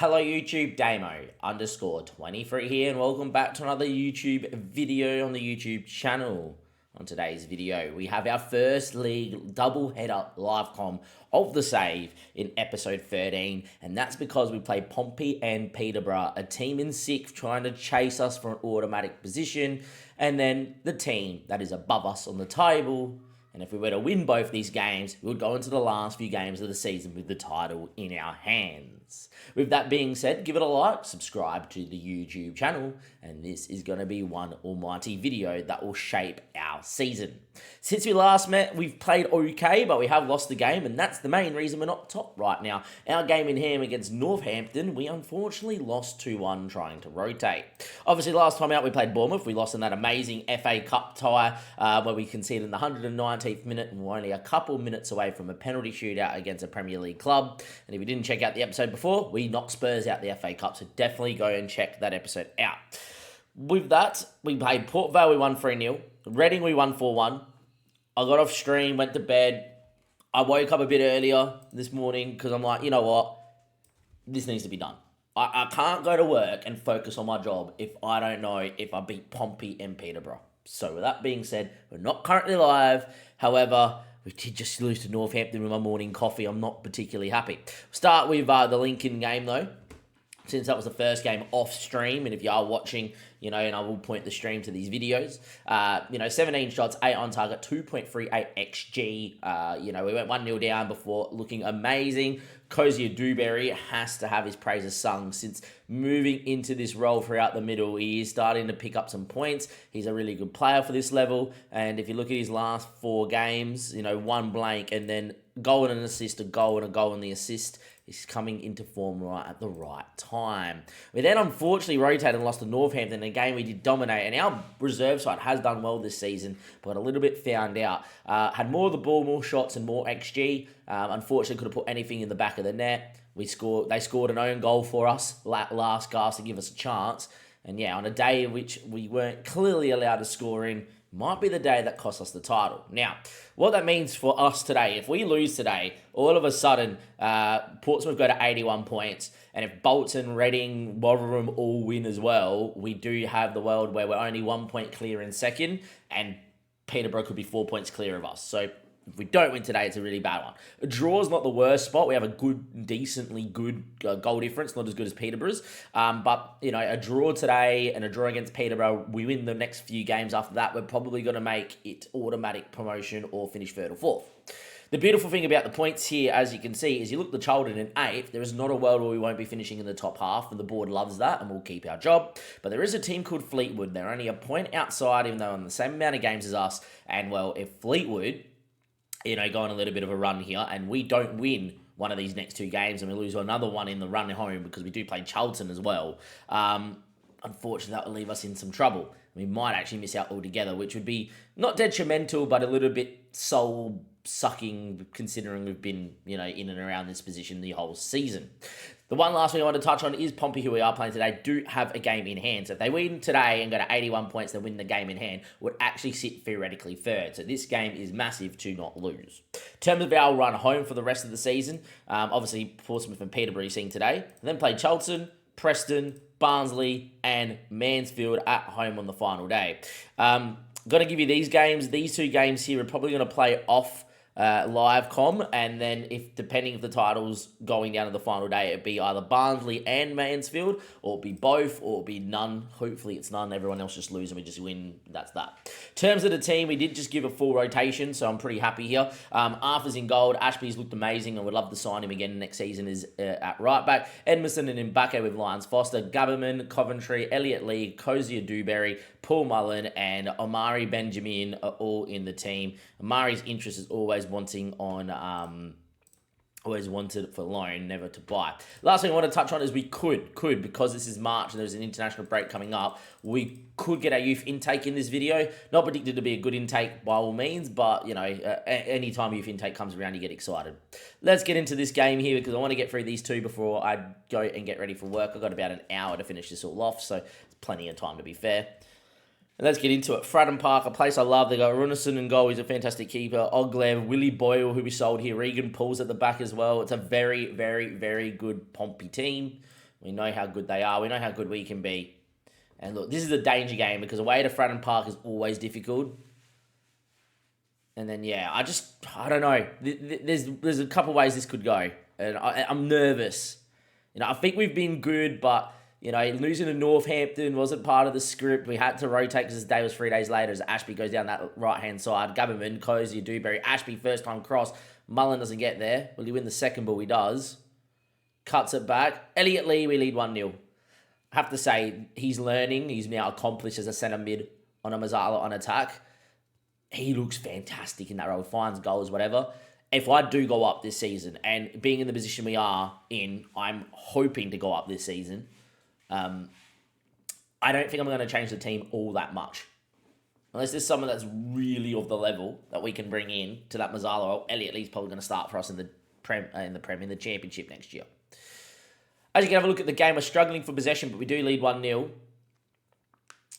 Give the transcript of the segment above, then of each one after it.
Hello YouTube, Damo_23 here, and welcome back to another YouTube video on the YouTube channel. On today's video, we have our first league double-header live com of the save in episode 13, and that's because we played Pompey and Peterborough, a team in 6th trying to chase us for an automatic position, and then the team that is above us on the table. And if we were to win both these games, we would go into the last few games of the season with the title in our hands. With that being said, give it a like, subscribe to the YouTube channel, and this is going to be one almighty video that will shape our season. Since we last met, we've played okay, but we have lost the game, and that's the main reason we're not top right now. Our game in hand against Northampton, we unfortunately lost 2-1 trying to rotate. Obviously, last time out we played Bournemouth. We lost in that amazing FA Cup tie where we conceded in the 119th minute, and we're only a couple minutes away from a penalty shootout against a Premier League club. And if you didn't check out the episode before, we knocked Spurs out the FA Cup, so definitely go and check that episode out. With that, we played Port Vale, we won 3-0. Reading, we won 4-1. I got off stream, went to bed. I woke up a bit earlier this morning because I'm like, you know what? This needs to be done. I can't go to work and focus on my job if I don't know if I beat Pompey and Peterborough. So with that being said, we're not currently live. However, we did just lose to Northampton with my morning coffee. I'm not particularly happy. Start with the Lincoln game though, since that was the first game off stream. And if you are watching, and I will point the stream to these videos, 17 shots, 8 on target, 2.38 XG. We went 1-0 down before looking amazing. Cozier Dewberry has to have his praises sung since moving into this role throughout the middle. He is starting to pick up some points. He's a really good player for this level. And if you look at his last 4 games, 1 blank and then goal and an assist, a goal and the assist. He's coming into form right at the right time. We then unfortunately rotated and lost to Northampton in a game we did dominate, and our reserve side has done well this season, but a little bit found out. Had more of the ball, more shots, and more XG. Unfortunately, could have put anything in the back of the net. They scored an own goal for us, last gasp to give us a chance. And yeah, on a day in which we weren't clearly allowed to score in, might be the day that cost us the title. Now, what that means for us today, if we lose today, all of a sudden, Portsmouth go to 81 points, and if Bolton, Reading, Rotherham all win as well, we do have the world where we're only 1 point clear in second, and Peterborough could be 4 points clear of us. So if we don't win today, it's a really bad one. A draw is not the worst spot. We have a decently good goal difference, not as good as Peterborough's. But, a draw today and a draw against Peterborough, we win the next few games after that, we're probably going to make it automatic promotion or finish 3rd or 4th. The beautiful thing about the points here, as you can see, is you look at the Charlton in 8th, there is not a world where we won't be finishing in the top half, and the board loves that, and we'll keep our job. But there is a team called Fleetwood. They're only a point outside, even though on the same amount of games as us. And, well, if Fleetwood go on a little bit of a run here, and we don't win one of these next 2 games, and we lose another one in the run home because we do play Charlton as well, unfortunately that will leave us in some trouble. We might actually miss out altogether, which would be not detrimental, but a little bit soul-sucking, considering we've been, in and around this position the whole season. The one last thing I want to touch on is Pompey, who we are playing today, do have a game in hand. So if they win today and go to 81 points, then win the game in hand, would actually sit theoretically 3rd. So this game is massive to not lose. In terms of our run home for the rest of the season, obviously Portsmouth and Peterborough you've seen today. And then played Charlton, Preston, Barnsley, and Mansfield at home on the final day. Going to give you these games. These 2 games here are probably going to play off live com, and then depending if the title's going down to the final day, it'd be either Barnsley and Mansfield, or it'd be both, or it'd be none. Hopefully it's none. Everyone else just lose and we just win. That's that. In terms of the team, we did just give a full rotation, so I'm pretty happy here. Arthur's in gold. Ashby's looked amazing. I would love to sign him again next season. Is at right back. Edmondson and Mbake with Lyons Foster. Gabberman, Coventry, Elliot Lee, Cozier Dewberry, Paul Mullen, and Omari Benjamin are all in the team. Omari's interest is always wanted for loan, never to buy. Last thing I want to touch on is we could, because this is March and there's an international break coming up, we could get our youth intake in this video. Not predicted to be a good intake by all means, but, any time youth intake comes around, you get excited. Let's get into this game here because I want to get through these 2 before I go and get ready for work. I've got about an hour to finish this all off, so it's plenty of time to be fair. And let's get into it. Fradden Park, a place I love. They got Runnison in goal. He's a fantastic keeper. Oglev, Willie Boyle, who we sold here. Regen pulls at the back as well. It's a very, very, very good Pompey team. We know how good they are. We know how good we can be. And look, this is a danger game because away to Fratton Park is always difficult. And then, yeah, I don't know. There's a couple ways this could go. And I'm nervous. I think we've been good, but, losing to Northampton wasn't part of the script. We had to rotate because this day was 3 days later as Ashby goes down that right-hand side. Gabberman, Cozy, Dewberry, Ashby, first-time cross. Mullen doesn't get there. Will he win the second ball? He does. Cuts it back. Elliot Lee, we lead 1-0. I have to say, he's learning. He's now accomplished as a centre mid on a Mazzala on attack. He looks fantastic in that role. Finds goals, whatever. If I do go up this season, and being in the position we are in, I'm hoping to go up this season. I don't think I'm going to change the team all that much. Unless there's someone that's really of the level that we can bring in to that Mazzala. Or Elliot Lee's probably going to start for us in the Championship next year. As you can have a look at the game, we're struggling for possession, but we do lead 1-0.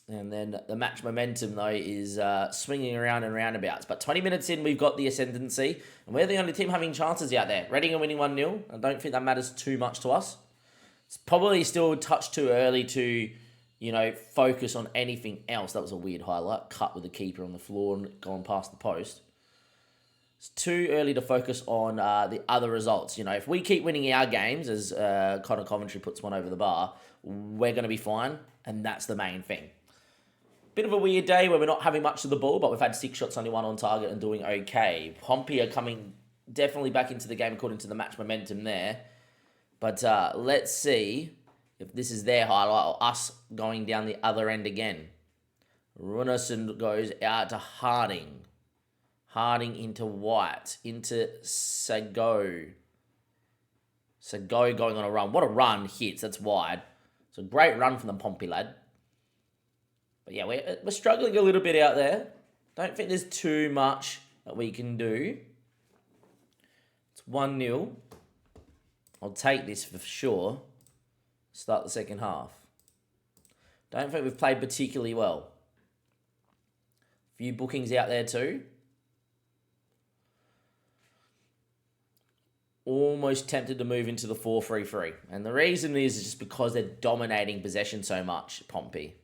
And then the match momentum, though, is swinging around and roundabouts. But 20 minutes in, we've got the ascendancy. And we're the only team having chances out there. Reading are winning 1-0. I don't think that matters too much to us. It's probably still a touch too early to, focus on anything else. That was a weird highlight. Cut with the keeper on the floor and going past the post. It's too early to focus on the other results. If we keep winning our games, as Connor Coventry puts one over the bar, we're going to be fine. And that's the main thing. Bit of a weird day where we're not having much of the ball, but we've had 6 shots, only 1 on target and doing okay. Pompey are coming definitely back into the game according to the match momentum there. But let's see if this is their highlight or us going down the other end again. Runnison goes out to Harding. Harding into White. Into Sago. Sago going on a run. What a run. Hits. That's wide. It's a great run from the Pompey lad. But yeah, we're struggling a little bit out there. Don't think there's too much that we can do. It's 1-0. I'll take this for sure. Start the second half. Don't think we've played particularly well. Few bookings out there too. Almost tempted to move into the 4-3-3. And the reason is just because they're dominating possession so much, Pompey.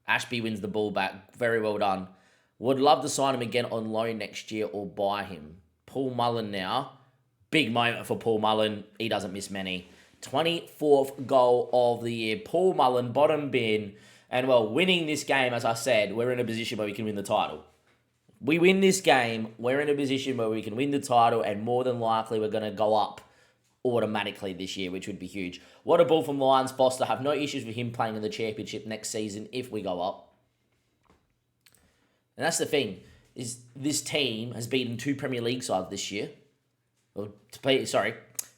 Ashby wins the ball back. Very well done. Would love to sign him again on loan next year or buy him. Paul Mullen now. Big moment for Paul Mullen. He doesn't miss many. 24th goal of the year. Paul Mullen, bottom bin. And, winning this game, as I said, we're in a position where we can win the title. We win this game, we're in a position where we can win the title, and more than likely we're going to go up automatically this year, which would be huge. What a ball from Lyons Foster. Have no issues with him playing in the championship next season if we go up. And that's the thing, is this team has beaten 2 Premier League sides this year.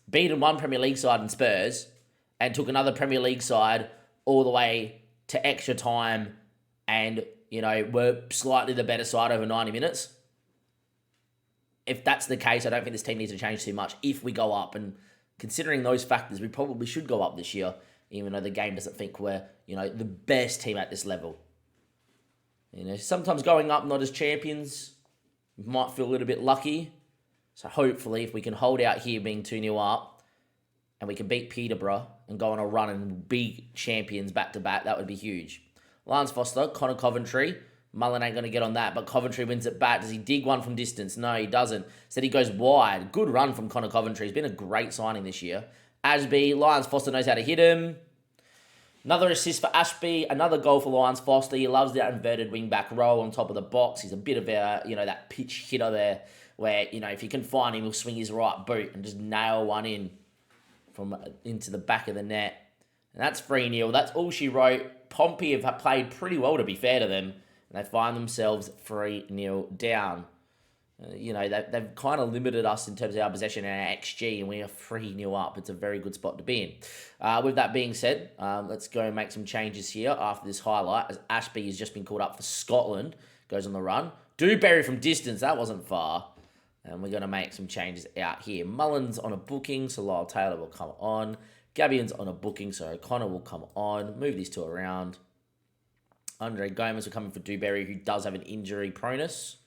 Beaten 1 Premier League side in Spurs and took another Premier League side all the way to extra time and, were slightly the better side over 90 minutes. If that's the case, I don't think this team needs to change too much if we go up. And considering those factors, we probably should go up this year, even though the game doesn't think we're, the best team at this level. Sometimes going up not as champions, we might feel a little bit lucky. So hopefully, if we can hold out here being 2-0 up, and we can beat Peterborough and go on a run and be champions back-to-back, that would be huge. Lance Foster, Connor Coventry. Mullen ain't going to get on that, but Coventry wins it back. Does he dig one from distance? No, he doesn't. Instead, he goes wide. Good run from Connor Coventry. He's been a great signing this year. Ashby, Lyons Foster knows how to hit him. Another assist for Ashby. Another goal for Lyons Foster. He loves that inverted wing-back roll on top of the box. He's a bit of a, that pitch hitter there where, if you can find him, he'll swing his right boot and just nail one in from into the back of the net. And that's 3-0. That's all she wrote. Pompey have played pretty well, to be fair to them. And they find themselves 3-0 down. They've kind of limited us in terms of our possession and our XG, and we are 3-0 up. It's a very good spot to be in. With that being said, let's go and make some changes here after this highlight, as Ashby has just been called up for Scotland. Goes on the run. Dewberry from distance. That wasn't far. And we're going to make some changes out here. Mullen's on a booking, so Lyle Taylor will come on. Gabbian's on a booking, so O'Connor will come on. Move these two around. Andre Gomez will come in for Dewberry, who does have an injury pronus.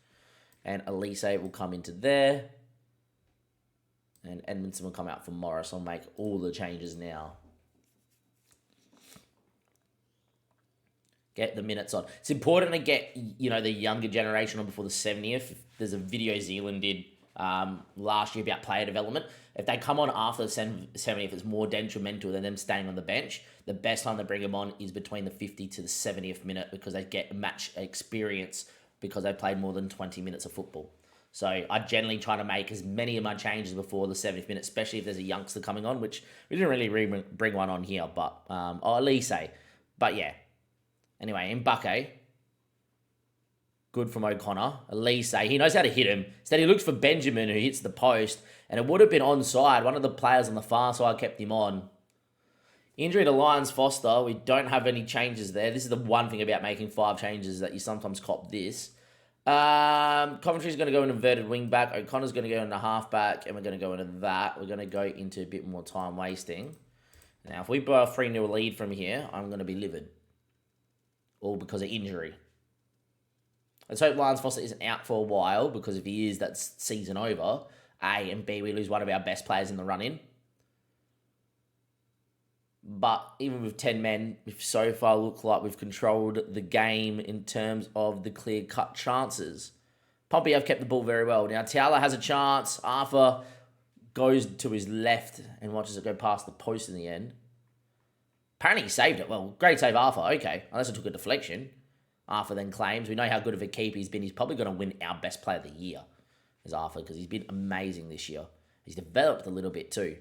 And Elise will come into there. And Edmondson will come out for Morris. I'll make all the changes now. Get the minutes on. It's important to get, the younger generation on before the 70th. There's a video Zealand did last year about player development. If they come on after the 70th, it's more detrimental than them staying on the bench. The best time to bring them on is between the 50 to the 70th minute because they get match experience because they played more than 20 minutes of football. So I generally try to make as many of my changes before the 70th minute, especially if there's a youngster coming on, which we didn't really bring one on here, but Elise. But yeah. Anyway, Mbake, good from O'Connor. Elise, he knows how to hit him. Instead, he looks for Benjamin, who hits the post, and it would have been onside. One of the players on the far side kept him on. Injury to Lyons Foster. We don't have any changes there. This is the one thing about making 5 changes that you sometimes cop this. Coventry's going to go in inverted wing back. O'Connor's going to go into half back, and we're going to go into that. We're going to go into a bit more time wasting. Now, if we blow a 3-0 lead from here, I'm going to be livid. All because of injury. Let's hope Lyons Foster isn't out for a while, because if he is, that's season over. A, and B, we lose one of our best players in the run-in. But even with 10 men, we've so far looked like we've controlled the game in terms of the clear-cut chances. Pompey have kept the ball very well. Now, Tiala has a chance. Arthur goes to his left and watches it go past the post in the end. Apparently he saved it. Well, great save, Arthur. Okay, unless it took a deflection. Arthur then claims. We know how good of a keeper he's been. He's probably going to win our best player of the year, is Arthur, because he's been amazing this year. He's developed a little bit too.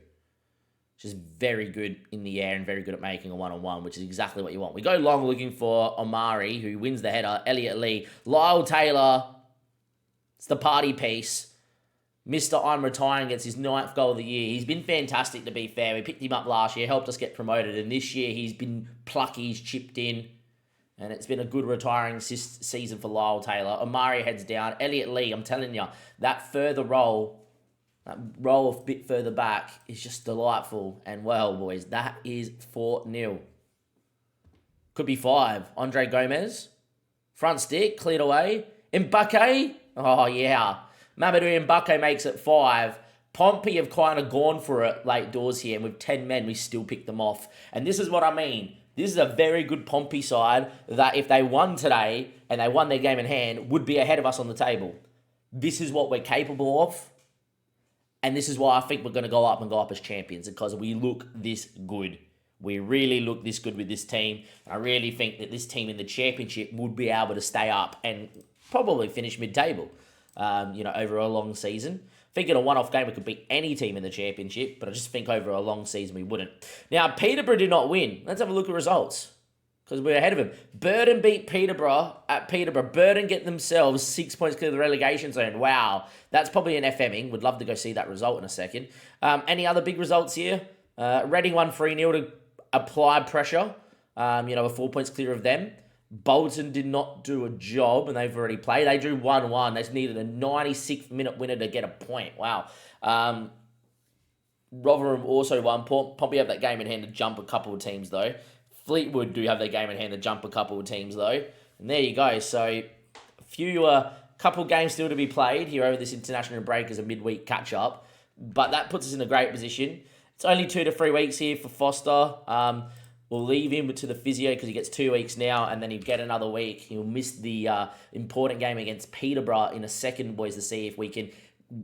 Just very good in the air and very good at making a one-on-one, which is exactly what you want. We go long looking for Omari, who wins the header. Elliot Lee. Lyle Taylor. It's the party piece. Mr. I'm retiring gets his 9th goal of the year. He's been fantastic, to be fair. We picked him up last year, helped us get promoted, and this year he's been plucky, he's chipped in, and it's been a good retiring season for Lyle Taylor. Omari heads down. Elliot Lee, I'm telling you, that roll a bit further back is just delightful. And well, boys, that is 4-0. Could be 5. Andre Gomez. Front stick, cleared away. Mbake. Oh, yeah. Mamadou Mbake makes it 5. Pompey have kind of gone for it late doors here, and with 10 men, we still pick them off. And this is what I mean. This is a very good Pompey side that if they won today and they won their game in hand, would be ahead of us on the table. This is what we're capable of. And this is why I think we're going to go up as champions, because we look this good. We really look this good with this team. I really think that this team in the championship would be able to stay up and probably finish mid-table. Over a long season. I think in a one-off game, we could beat any team in the championship, but I just think over a long season, we wouldn't. Now, Peterborough did not win. Let's have a look at results, because we're ahead of them. Burton beat Peterborough at Peterborough. Burton get themselves 6 points clear of the relegation zone. Wow, that's probably an FMing. Would love to go see that result in a second. Any other big results here? Reading won 3-0 to apply pressure. We're 4 points clear of them. Bolton did not do a job, and they've already played. They drew 1-1. They just needed a 96th minute winner to get a point. Wow. Rotherham also won. Pompey have that game in hand to jump a couple of teams, though. Fleetwood do have their game in hand to jump a couple of teams, though. And there you go. So, couple games still to be played here over this international break as a midweek catch-up. But that puts us in a great position. It's only 2 to 3 weeks here for Foster. We'll leave him to the physio because he gets 2 weeks now, and then he'll get another week. He'll miss the important game against Peterborough in a second, boys, to see if we can,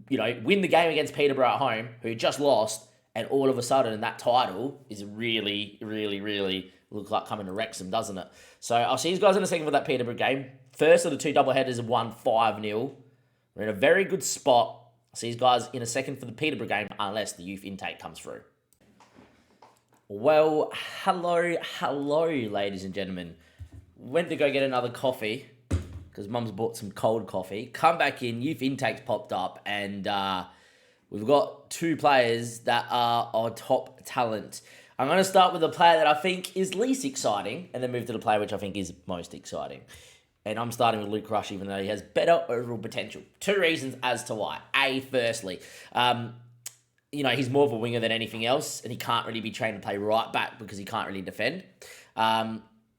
win the game against Peterborough at home, who just lost, and all of a sudden that title is really, really, really look like coming to Wrexham, doesn't it? So I'll see you guys in a second for that Peterborough game. First of the 2 doubleheaders have won 5-0. We're in a very good spot. I'll see you guys in a second for the Peterborough game, unless the youth intake comes through. Well, hello, ladies and gentlemen. Went to go get another coffee because Mum's bought some cold coffee. Come back in, youth intake's popped up, and we've got 2 players that are our top talent. I'm going to start with the player that I think is least exciting, and then move to the player which I think is most exciting. And I'm starting with Luke Rush, even though he has better overall potential. 2 reasons as to why. Firstly, he's more of a winger than anything else, and he can't really be trained to play right back because he can't really defend,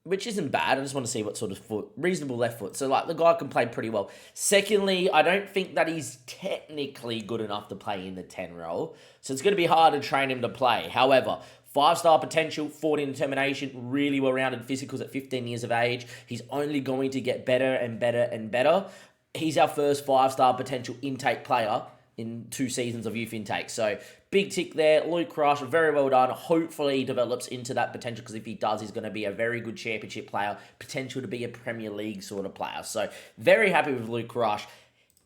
which isn't bad. I just want to see what sort of reasonable left foot. So, the guy can play pretty well. Secondly, I don't think that he's technically good enough to play in the 10 role, so it's going to be hard to train him to play. However, 5-star potential, 14 determination, really well-rounded physicals at 15 years of age. He's only going to get better and better and better. He's our first 5-star potential intake player in 2 seasons of youth intake. So big tick there. Luke Rush, very well done. Hopefully he develops into that potential, because if he does, he's going to be a very good championship player, potential to be a Premier League sort of player. So very happy with Luke Rush.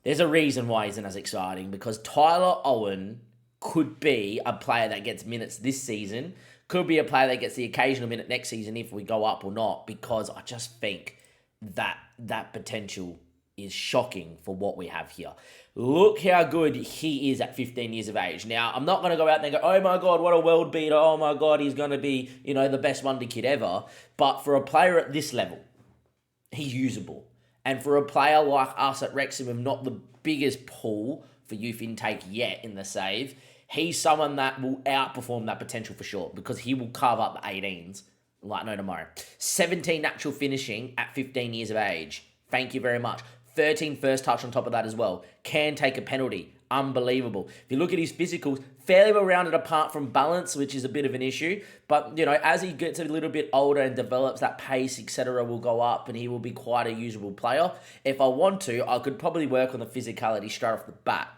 There's a reason why he isn't as exciting, because Tyler Owen could be a player that gets minutes this season, could be a player that gets the occasional minute next season if we go up or not, because I just think that potential is shocking for what we have here. Look how good he is at 15 years of age. Now, I'm not going to go out there and go, oh my God, what a world beater. Oh my God, he's going to be, the best wonder kid ever. But for a player at this level, he's usable. And for a player like us at Wrexham, with not the biggest pool for youth intake yet in the save, he's someone that will outperform that potential for sure, because he will carve up the 18s like no tomorrow. 17 natural finishing at 15 years of age. Thank you very much. 13 first touch on top of that as well. Can take a penalty. Unbelievable. If you look at his physicals, fairly well rounded apart from balance, which is a bit of an issue. But, as he gets a little bit older and develops, that pace, etc., will go up and he will be quite a usable player. If I want to, I could probably work on the physicality straight off the bat.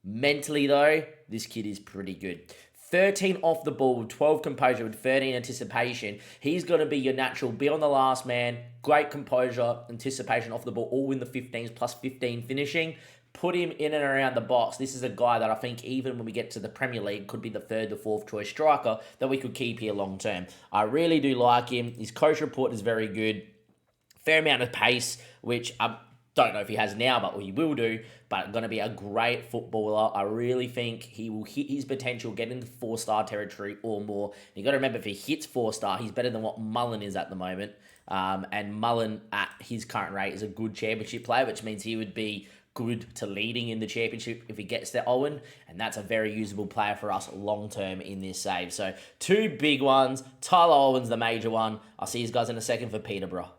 Mentally, though, this kid is pretty good. 13 off the ball with 12 composure with 13 anticipation. He's going to be your natural, be on the last man, great composure, anticipation off the ball, all in the 15s plus 15 finishing. Put him in and around the box. This is a guy that I think even when we get to the Premier League could be the 3rd to 4th choice striker that we could keep here long term. I really do like him. His coach report is very good. Fair amount of pace, which I don't know if he has now, but he will do. But going to be a great footballer. I really think he will hit his potential, get into 4-star territory or more. You got to remember, if he hits 4-star, he's better than what Mullen is at the moment. And Mullen, at his current rate, is a good championship player, which means he would be good to leading in the championship if he gets to Owen, and that's a very usable player for us long term in this save. So 2 big ones. Tyler Owen's the major one. I'll see you guys in a second for Peterborough.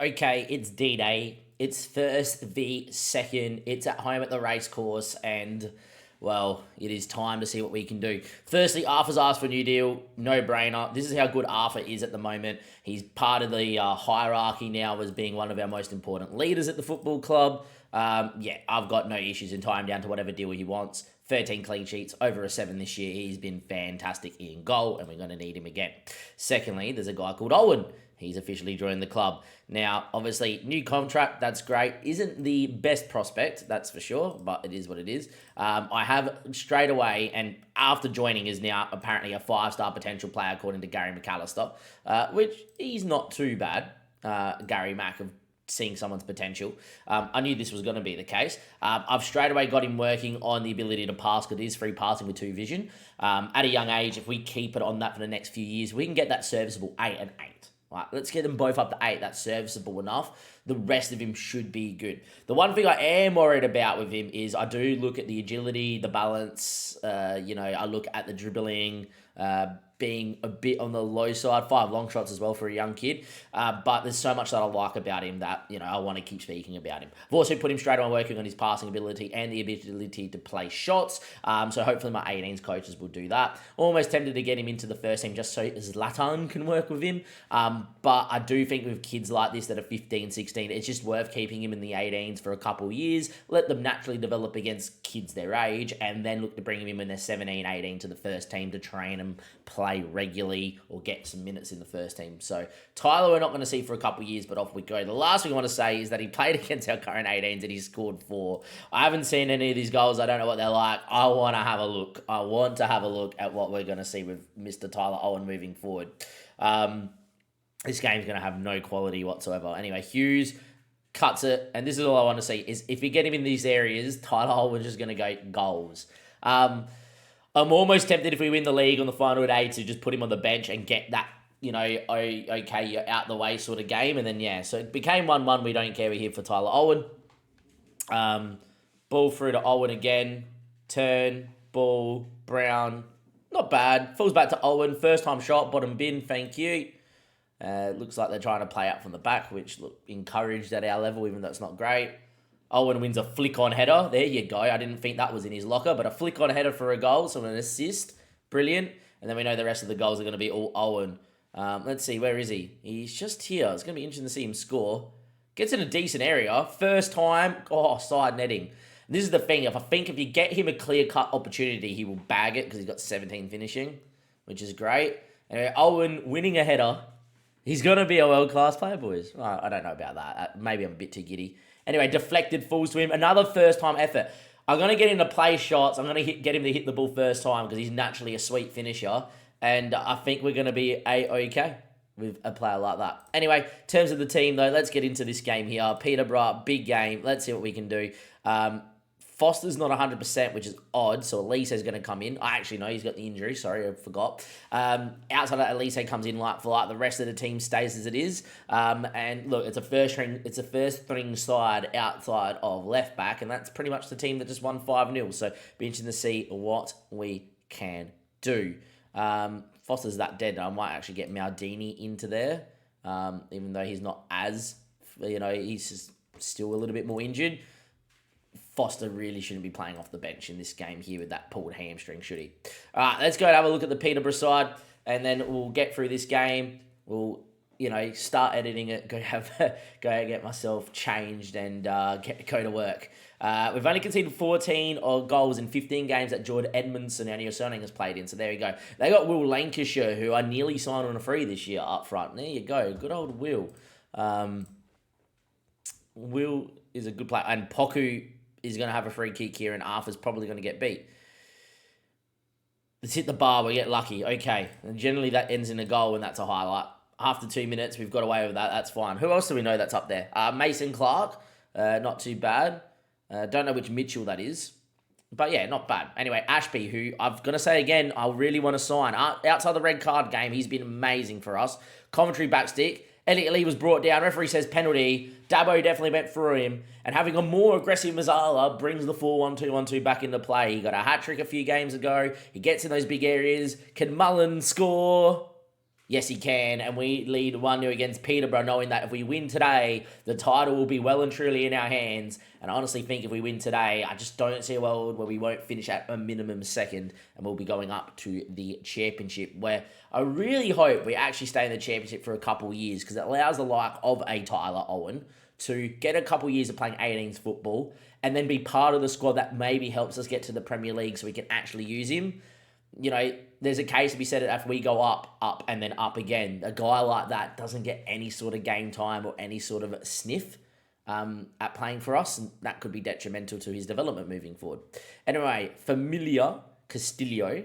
Okay, it's D-Day. It's first v second. It's at home at the racecourse, and well, it is time to see what we can do. Firstly, Arthur's asked for a new deal. No-brainer. This is how good Arthur is at the moment. He's part of the hierarchy now as being one of our most important leaders at the football club. I've got no issues in tying him down to whatever deal he wants. 13 clean sheets, over a 7 this year. He's been fantastic in goal, and we're going to need him again. Secondly, there's a guy called Owen. He's officially joined the club. Now, obviously, new contract, that's great. Isn't the best prospect, that's for sure, but it is what it is. I have straight away, and after joining, is now apparently a 5-star potential player, according to Gary McAllister, which he's not too bad, Gary Mack, of seeing someone's potential. I knew this was going to be the case. I've straight away got him working on the ability to pass, because it is free passing with 2 vision. At a young age, if we keep it on that for the next few years, we can get that serviceable 8 and 8. Right, let's get them both up to 8. That's serviceable enough. The rest of him should be good. The one thing I am worried about with him is I do look at the agility, the balance. I look at the dribbling, being a bit on the low side. 5 long shots as well for a young kid. But there's so much that I like about him that, I want to keep speaking about him. I've also put him straight on working on his passing ability and the ability to play shots. So hopefully my 18s coaches will do that. Almost tempted to get him into the first team just so Zlatan can work with him. But I do think with kids like this that are 15, 16, it's just worth keeping him in the 18s for a couple of years. Let them naturally develop against kids their age, and then look to bring him in when they're 17, 18 to the first team to train them, play regularly, or get some minutes in the first team. So Tyler we're not going to see for a couple of years, but off we go. The last thing I want to say is that he played against our current 18s and he scored 4. I haven't seen any of these goals. I don't know what they're like. I want to have a look. I want to have a look at what we're going to see with Mr. Tyler Owen moving forward. This game's going to have no quality whatsoever. Anyway, Hughes cuts it, and this is all I want to see, is if you get him in these areas, Tyler Owen's just going to go goals. I'm almost tempted, if we win the league on the final day, to just put him on the bench and get that, okay, you're out the way sort of game. And then, so it became 1-1. We don't care. We're here for Tyler Owen. Ball through to Owen again. Turn, ball, Brown. Not bad. Falls back to Owen. First time shot, bottom bin. Thank you. Looks like they're trying to play out from the back, which look encouraged at our level, even though it's not great. Owen wins a flick-on header. There you go. I didn't think that was in his locker, but a flick-on header for a goal, so an assist. Brilliant. And then we know the rest of the goals are going to be all Owen. Let's see, where is he? He's just here. It's going to be interesting to see him score. Gets in a decent area. First time. Oh, side netting. This is the thing. If you get him a clear-cut opportunity, he will bag it because he's got 17 finishing, which is great. Anyway, Owen winning a header. He's going to be a world-class player, boys. I don't know about that. Maybe I'm a bit too giddy. Anyway, deflected falls to him. Another first-time effort. I'm going to get him to play shots. I'm going to get him to hit the ball first time because he's naturally a sweet finisher. And I think we're going to be A-okay with a player like that. Anyway, in terms of the team, though, let's get into this game here. Peterborough, big game. Let's see what we can do. Foster's not 100%, which is odd, so Elise is going to come in. I actually know he's got the injury. Sorry, I forgot. Outside of that, Elise comes in like the rest of the team stays as it is. And look, it's a first string side outside of left back, and that's pretty much the team that just won 5-0. So be interesting to see what we can do. Foster's that dead. I might actually get Maldini into there, even though he's not as, he's just still a little bit more injured. Foster really shouldn't be playing off the bench in this game here with that pulled hamstring, should he? All right, let's go and have a look at the Peterborough side, and then we'll get through this game. We'll, start editing it, go get myself changed and go to work. We've only conceded 14 goals in 15 games that Jordan Edmondson, our Neosoning, has played in. So there we go. They got Will Lancashire, who I nearly signed on a free this year up front. There you go. Good old Will. Will is a good player. And Poku is going to have a free kick here, and Arthur's probably going to get beat. Let's hit the bar. We get lucky. Okay. And generally that ends in a goal, and that's a highlight. After 2 minutes, we've got away with that. That's fine. Who else do we know that's up there? Mason Clark. Not too bad. Don't know which Mitchell that is. But yeah, not bad. Anyway, Ashby, who I'm going to say again, I really want to sign. Outside the red card game, he's been amazing for us. Coventry backstick. Elliot Lee was brought down. Referee says penalty. Dabo definitely went through him. And having a more aggressive Mazzala brings the 4-1-2-1-2 back into play. He got a hat-trick a few games ago. He gets in those big areas. Can Mullen score? Yes, he can. And we lead 1-0 against Peterborough, knowing that if we win today, the title will be well and truly in our hands. And I honestly think if we win today, I just don't see a world where we won't finish at a minimum second and we'll be going up to the championship, where I really hope we actually stay in the championship for a couple of years, because it allows the like of a Tyler Owen to get a couple of years of playing 18s football and then be part of the squad that maybe helps us get to the Premier League so we can actually use him. There's a case to be said that if we go up, and then up again, a guy like that doesn't get any sort of game time or any sort of sniff at playing for us, and that could be detrimental to his development moving forward. Anyway, Familia, Castillo,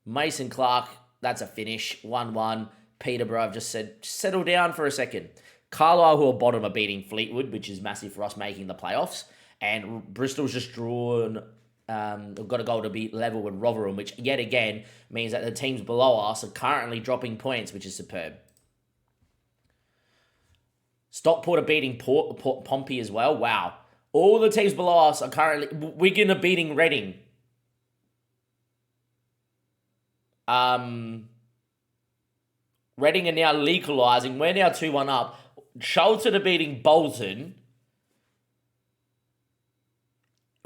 Mason Clark, that's a finish, 1-1. Peterborough, I've just said, settle down for a second. Carlisle, who are bottom, are beating Fleetwood, which is massive for us making the playoffs, and Bristol's just drawn... We've got a goal to be level with Rotherham, which yet again means that the teams below us are currently dropping points, which is superb. Stockport are beating Pompey as well. Wow. All the teams below us are currently... Wigan are beating Reading. Reading are now legalising. We're now 2-1 up. Charlton are beating Bolton.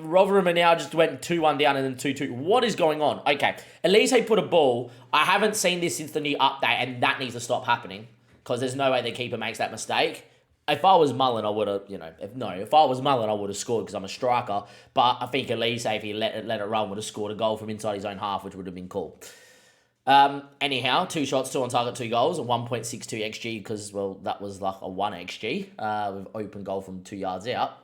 Rotherham are now just went 2-1 down and then 2-2. What is going on? Okay, Elise put a ball. I haven't seen this since the new update, and that needs to stop happening, because there's no way the keeper makes that mistake. If I was Mullen, I would have, if I was Mullen, I would have scored because I'm a striker. But I think Elise, if he let it run, would have scored a goal from inside his own half, which would have been cool. Anyhow, 2 shots, 2 on target, 2 goals, a 1.62 XG, because, well, that was like a 1 XG with open goal from 2 yards out.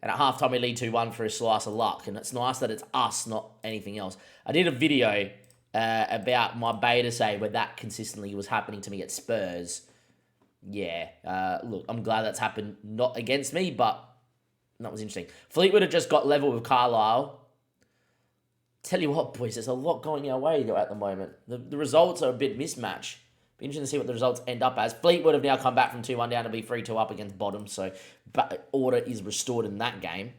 And at halftime, we lead 2-1 for a slice of luck. And it's nice that it's us, not anything else. I did a video about my beta save where that consistently was happening to me at Spurs. Yeah, look, I'm glad that's happened, not against me, but that was interesting. Fleetwood have just got level with Carlisle. Tell you what, boys, there's a lot going our way at the moment. The results are a bit mismatched. Be interesting to see what the results end up as. Fleetwood have now come back from 2-1 down to be 3-2 up against bottom, so order is restored in that game.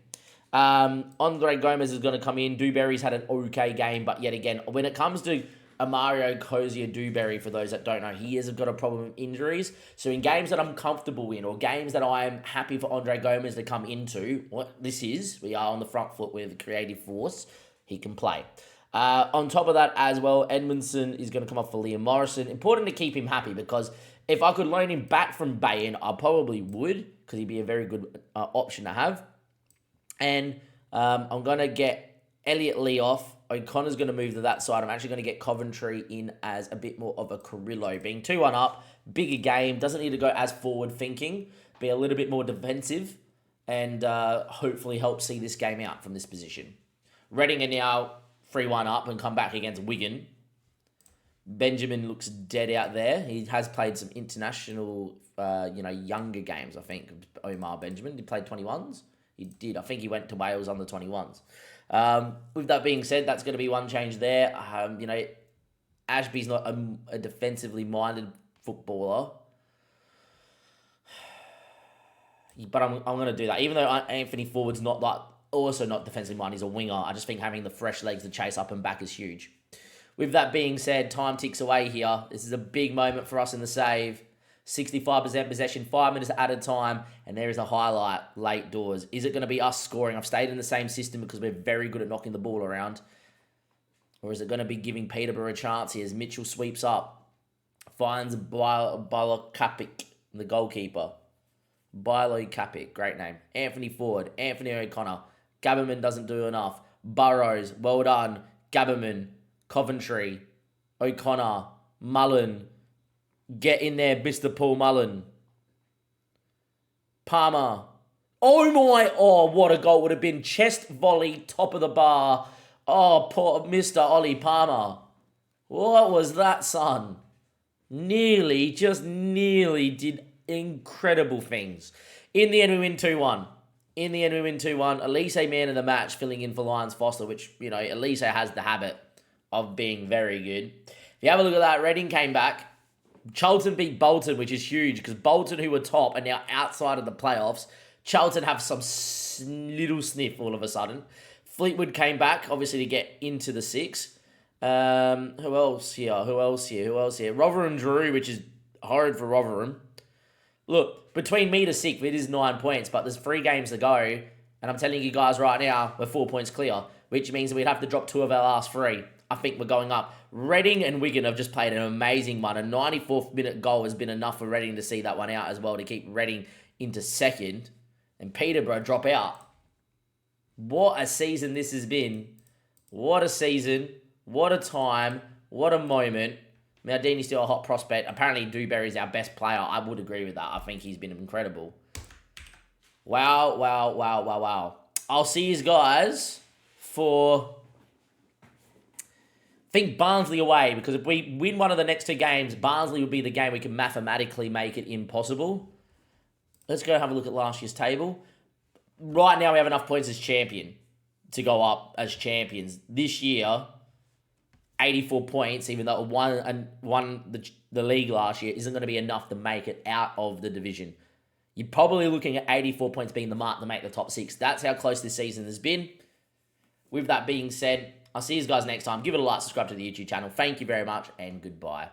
Andre Gomez is going to come in. Dewberry's had an okay game, but yet again, when it comes to Mario Cozier Dewberry, for those that don't know, he has got a problem with injuries. So in games that I'm comfortable in, or games that I am happy for Andre Gomez to come into, what this is, we are on the front foot with creative force, he can play. On top of that as well, Edmondson is going to come off for Liam Morrison. Important to keep him happy because if I could loan him back from Bayern, I probably would because he'd be a very good option to have. And I'm going to get Elliot Lee off. O'Connor's going to move to that side. I'm actually going to get Coventry in as a bit more of a Carrillo. Being 2-1 up, bigger game, doesn't need to go as forward thinking, be a little bit more defensive, and hopefully help see this game out from this position. Reading are now 3-1 up and come back against Wigan. Benjamin looks dead out there. He has played some international, younger games, I think. Omar Benjamin, he played 21s. He did. I think he went to Wales under 21s. With that being said, that's going to be one change there. Ashby's not a defensively minded footballer. But I'm going to do that. Even though Anthony Ford's also not defensively minded, he's a winger. I just think having the fresh legs to chase up and back is huge. With that being said, time ticks away here. This is a big moment for us in the save. 65% possession, 5 minutes at a time, and there is a highlight late doors. Is it going to be us scoring? I've stayed in the same system because we're very good at knocking the ball around. Or is it going to be giving Peterborough a chance here as Mitchell sweeps up, finds Bilo Kapik, the goalkeeper. Bilo Kapik, great name. Anthony Ford, Anthony O'Connor. Gabberman doesn't do enough. Burrows, well done. Gabberman, Coventry, O'Connor, Mullen. Get in there, Mr. Paul Mullen. Palmer. Oh, what a goal would have been. Chest volley, top of the bar. Oh, poor Mr. Ollie Palmer. What was that, son? Just nearly did incredible things. In the end, we win 2-1. Elise, man of the match, filling in for Lyons Foster, which, Elise has the habit of being very good. If you have a look at that, Reading came back. Charlton beat Bolton, which is huge because Bolton, who were top, are now outside of the playoffs. Charlton have some little sniff all of a sudden. Fleetwood came back, obviously, to get into the 6. Who else here? Rotherham drew, which is horrid for Rotherham. Look, between me to 6th, it is 9 points, but there's 3 games to go. And I'm telling you guys right now, we're 4 points clear, which means we'd have to drop 2 of our last 3. I think we're going up. Reading and Wigan have just played an amazing one. A 94th minute goal has been enough for Reading to see that one out as well, to keep Reading into 2nd. And Peterborough drop out. What a season this has been. What a season. What a time. What a moment. Maldini's still a hot prospect. Apparently, Dewberry's our best player. I would agree with that. I think he's been incredible. Wow. I'll see you guys for... I think Barnsley away, because if we win one of the next 2 games, Barnsley would be the game we can mathematically make it impossible. Let's go have a look at last year's table. Right now, we have enough points as champion to go up as champions. This year, 84 points, even though it won the league last year, isn't going to be enough to make it out of the division. You're probably looking at 84 points being the mark to make the top 6. That's how close this season has been. With that being said, I'll see you guys next time. Give it a like, subscribe to the YouTube channel. Thank you very much, and goodbye.